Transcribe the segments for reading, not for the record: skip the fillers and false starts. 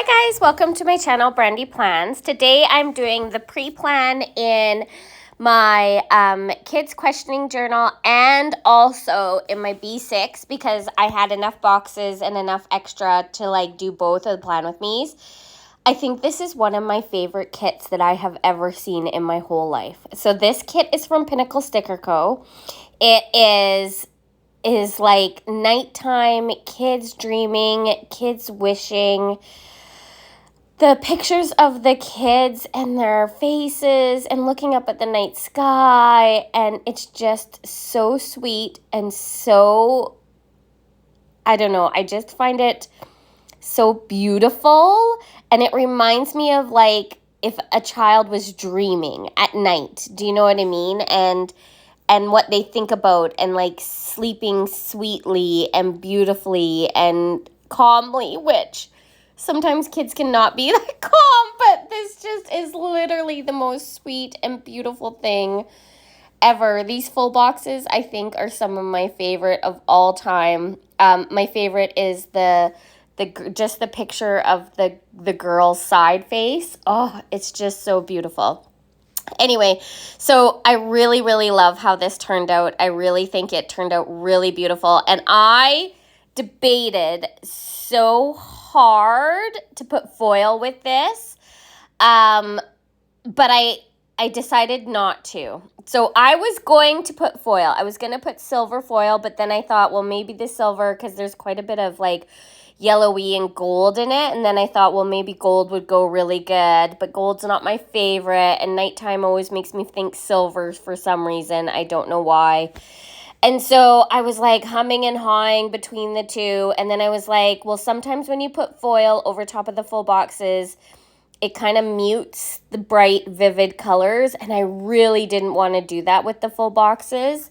Hi guys, welcome to my channel, Brandy Plans. Today I'm doing the pre-plan in my kids questioning journal and also in my B6 because I had enough boxes and enough extra to do both of the plan with me's. I think this is one of my favorite kits that I have ever seen in my whole life. So this kit is from Pinnacle Sticker Co. It is like nighttime, kids dreaming, kids wishing, the pictures of the kids and their faces and looking up at the night sky, and it's just so sweet and so, I don't know, I just find it so beautiful, and it reminds me of if a child was dreaming at night, do you know what I mean? And what they think about, and sleeping sweetly and beautifully and calmly, which sometimes kids cannot be that calm, but this just is literally the most sweet and beautiful thing ever. These full boxes, I think, are some of my favorite of all time. My favorite is just the picture of the girl's side face. Oh, it's just so beautiful. Anyway, so I really, really love how this turned out. I really think it turned out really beautiful. And I debated so hard to put foil with this, but I decided not to. So I was going to put foil. I was going to put silver foil, but then I thought, well, maybe the silver, because there's quite a bit of yellowy and gold in it, and then I thought, well, maybe gold would go really good, but gold's not my favorite, and nighttime always makes me think silver for some reason. I don't know why. And so I was humming and hawing between the two, and then I was like, well, sometimes when you put foil over top of the full boxes, it kind of mutes the bright, vivid colors, and I really didn't want to do that with the full boxes.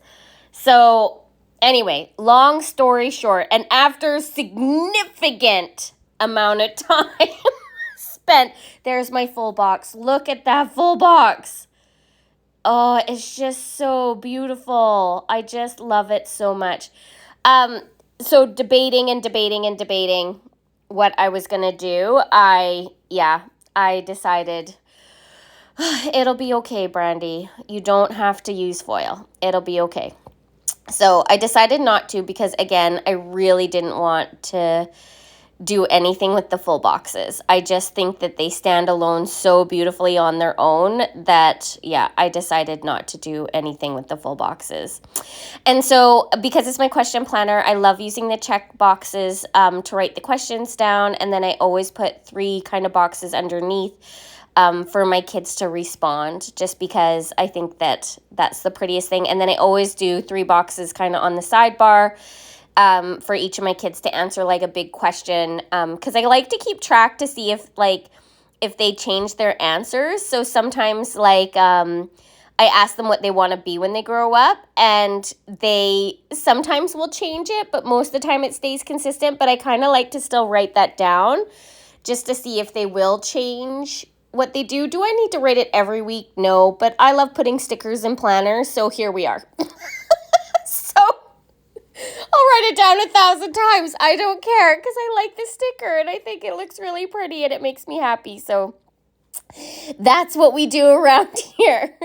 So anyway, long story short, and after significant amount of time spent, there's my full box. Look at that full box. Oh, it's just so beautiful. I just love it so much. So debating what I was going to do, I decided it'll be okay, Brandy. You don't have to use foil. It'll be okay. So I decided not to because, again, I really didn't want to do anything with the full boxes. I just think that they stand alone so beautifully on their own that, I decided not to do anything with the full boxes. And so because it's my question planner, I love using the check boxes to write the questions down, and then I always put 3 kind of boxes underneath for my kids to respond, just because I think that that's the prettiest thing. And then I always do 3 boxes kind of on the sidebar for each of my kids to answer a big question, because I like to keep track to see if they change their answers. So sometimes I ask them what they want to be when they grow up, and they sometimes will change it, but most of the time it stays consistent. But I kind of like to still write that down just to see if they will change what they do. Do I need to write it every week? No, but I love putting stickers in planners, so here we are. So I'll write it down 1,000 times. I don't care, because I like the sticker and I think it looks really pretty and it makes me happy. So that's what we do around here.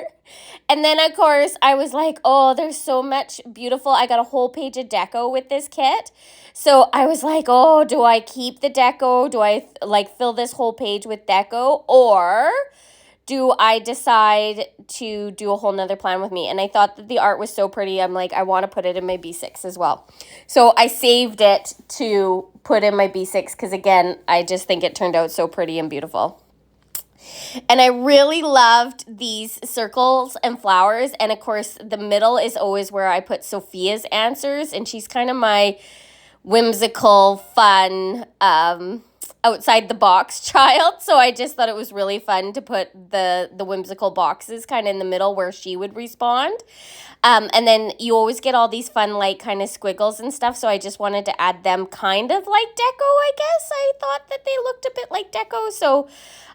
And then, of course, I was like, oh, there's so much beautiful. I got a whole page of deco with this kit. So I was like, oh, do I keep the deco? Do I fill this whole page with deco? Or do I decide to do a whole nother plan with me? And I thought that the art was so pretty. I'm like, I want to put it in my B6 as well. So I saved it to put in my B6 because, again, I just think it turned out so pretty and beautiful. And I really loved these circles and flowers. And, of course, the middle is always where I put Sophia's answers. And she's kind of my whimsical, fun, outside the box child. So I just thought it was really fun to put the whimsical boxes kind of in the middle where she would respond. And then you always get all these fun kind of squiggles and stuff. So I just wanted to add them kind of like deco, I guess. I thought that they looked a bit like deco. So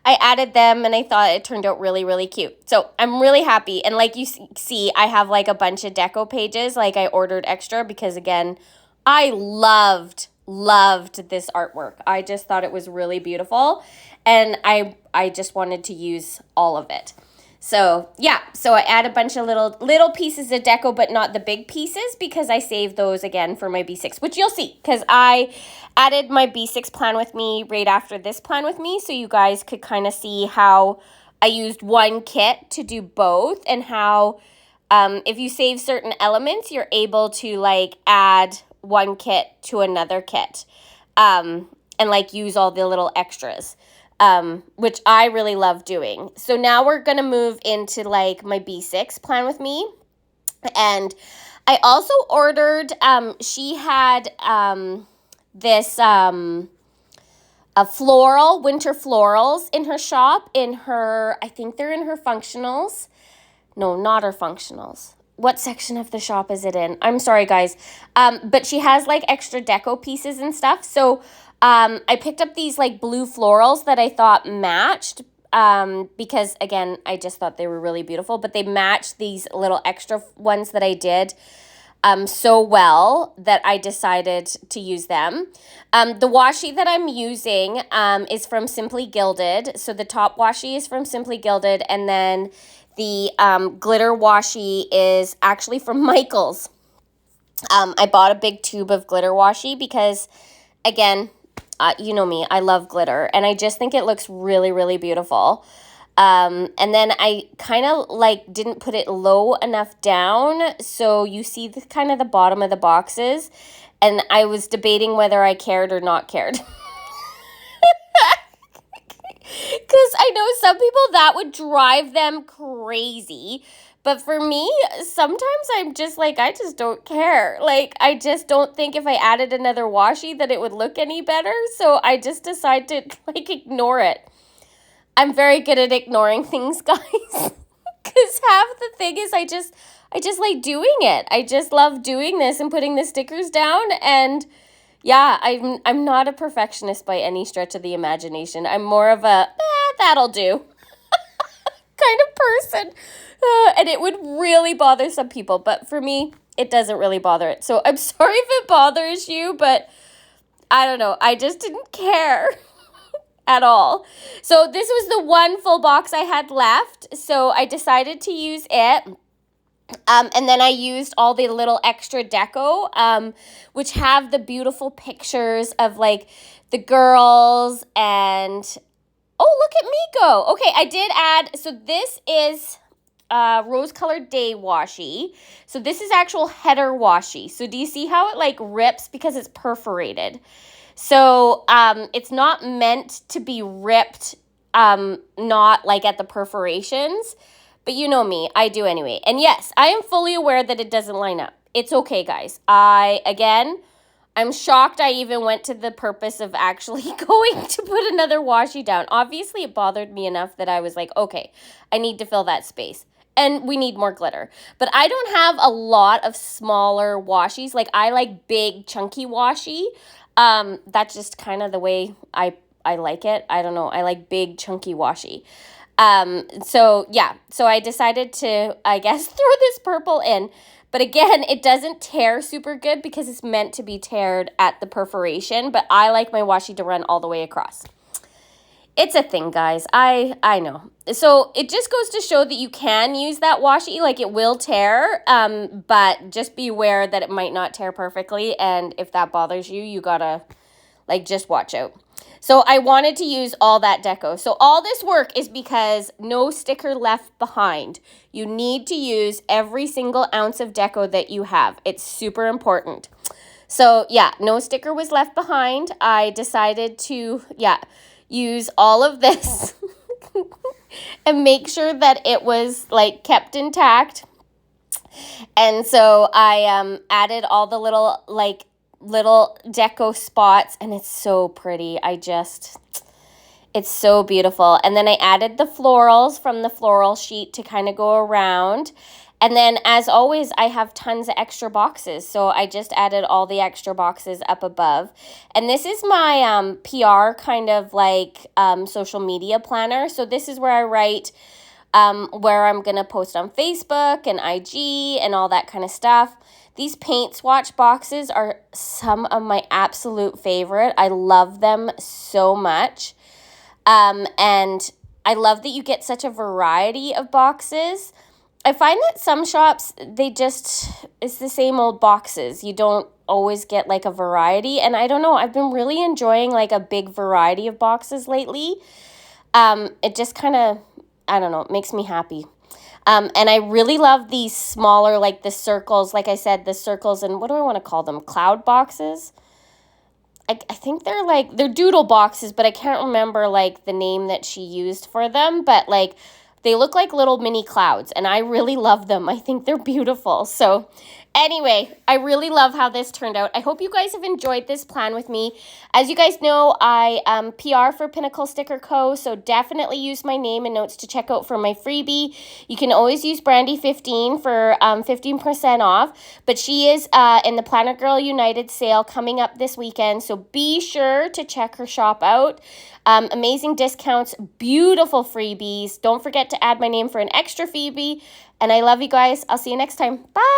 I added them and I thought it turned out really, really cute. So I'm really happy. And like you see, I have a bunch of deco pages. I ordered extra because, again, I loved loved this artwork. I just thought it was really beautiful, and I just wanted to use all of it. So yeah, so I add a bunch of little pieces of deco, but not the big pieces, because I saved those again for my B6, which you'll see, because I added my B6 plan with me right after this plan with me, so you guys could kind of see how I used one kit to do both, and how if you save certain elements, you're able to like add one kit to another kit, and like use all the little extras. Which I really love doing. So now we're going to move into like my B6 plan with me. And I also ordered, she had this a floral, winter florals in her shop, in her, I think they're in her functionals. No, not her functionals. What section of the shop is it in? I'm sorry, guys. But she has like extra deco pieces and stuff. So I picked up these like blue florals that I thought matched, because again, I just thought they were really beautiful, but they matched these little extra ones that I did so well that I decided to use them. The washi that I'm using is from Simply Gilded. So the top washi is from Simply Gilded, and then the glitter washi is actually from Michael's. I bought a big tube of glitter washi because, again, you know me, I love glitter, and I just think it looks really, really beautiful. And then I kind of like didn't put it low enough down, so you see the kind of the bottom of the boxes, and I was debating whether I cared or not cared. Because I know some people that would drive them crazy. But for me, sometimes I'm just like, I just don't care. Like, I just don't think if I added another washi that it would look any better. So I just decide to, like, ignore it. I'm very good at ignoring things, guys. Because half the thing is I just like doing it. I just love doing this and putting the stickers down. And yeah, I'm not a perfectionist by any stretch of the imagination. I'm more of a, that'll do kind of person. And it would really bother some people, but for me, it doesn't really bother it. So I'm sorry if it bothers you, but I don't know. I just didn't care at all. So this was the one full box I had left, so I decided to use it. And then I used all the little extra deco, which have the beautiful pictures of like the girls and, oh, look at me go. Okay, I did add, so this is rose-colored day washi. So this is actual header washi. So do you see how it like rips because it's perforated? So it's not meant to be ripped, not like at the perforations. But you know me, I do anyway. And yes, I am fully aware that it doesn't line up. It's okay, guys. I'm shocked I even went to the purpose of actually going to put another washi down. Obviously, it bothered me enough that I was like, okay, I need to fill that space. And we need more glitter. But I don't have a lot of smaller washies. Like, I like big, chunky washi. That's just kind of the way I like it. I don't know. I like big, chunky washi. So I decided to, I guess, throw this purple in. But again, it doesn't tear super good because it's meant to be teared at the perforation. But I like my washi to run all the way across. It's a thing, guys. I know. So it just goes to show that you can use that washi. Like, it will tear, but just be aware that it might not tear perfectly. And if that bothers you, you gotta, like, just watch out. So I wanted to use all that deco. So all this work is because no sticker left behind. You need to use every single ounce of deco that you have. It's super important. So yeah, no sticker was left behind. I decided to, use all of this and make sure that it was like kept intact. And so I added all the little deco spots, and it's so pretty. It's so beautiful. And then I added the florals from the floral sheet to kind of go around. And then, as always, I have tons of extra boxes. So I just added all the extra boxes up above. And this is my PR kind of like social media planner. So this is where I write where I'm going to post on Facebook and IG and all that kind of stuff. These paint swatch boxes are some of my absolute favorite. I love them so much. And I love that you get such a variety of boxes. I find that some shops, it's the same old boxes. You don't always get like a variety. And I don't know, I've been really enjoying like a big variety of boxes lately. It just kind of, I don't know, it makes me happy. And I really love these smaller, like the circles, like I said, the circles, and what do I want to call them? Cloud boxes? I think they're doodle boxes, but I can't remember like the name that she used for them, but like they look like little mini clouds, and I really love them. I think they're beautiful. So anyway, I really love how this turned out. I hope you guys have enjoyed this plan with me. As you guys know, I PR for Pinnacle Sticker Co., so definitely use my name and notes to check out for my freebie. You can always use Brandy15 for 15% off, but she is in the Planet Girl United sale coming up this weekend, so be sure to check her shop out. Amazing discounts, beautiful freebies. Don't forget to add my name for an extra freebie, and I love you guys. I'll see you next time. Bye!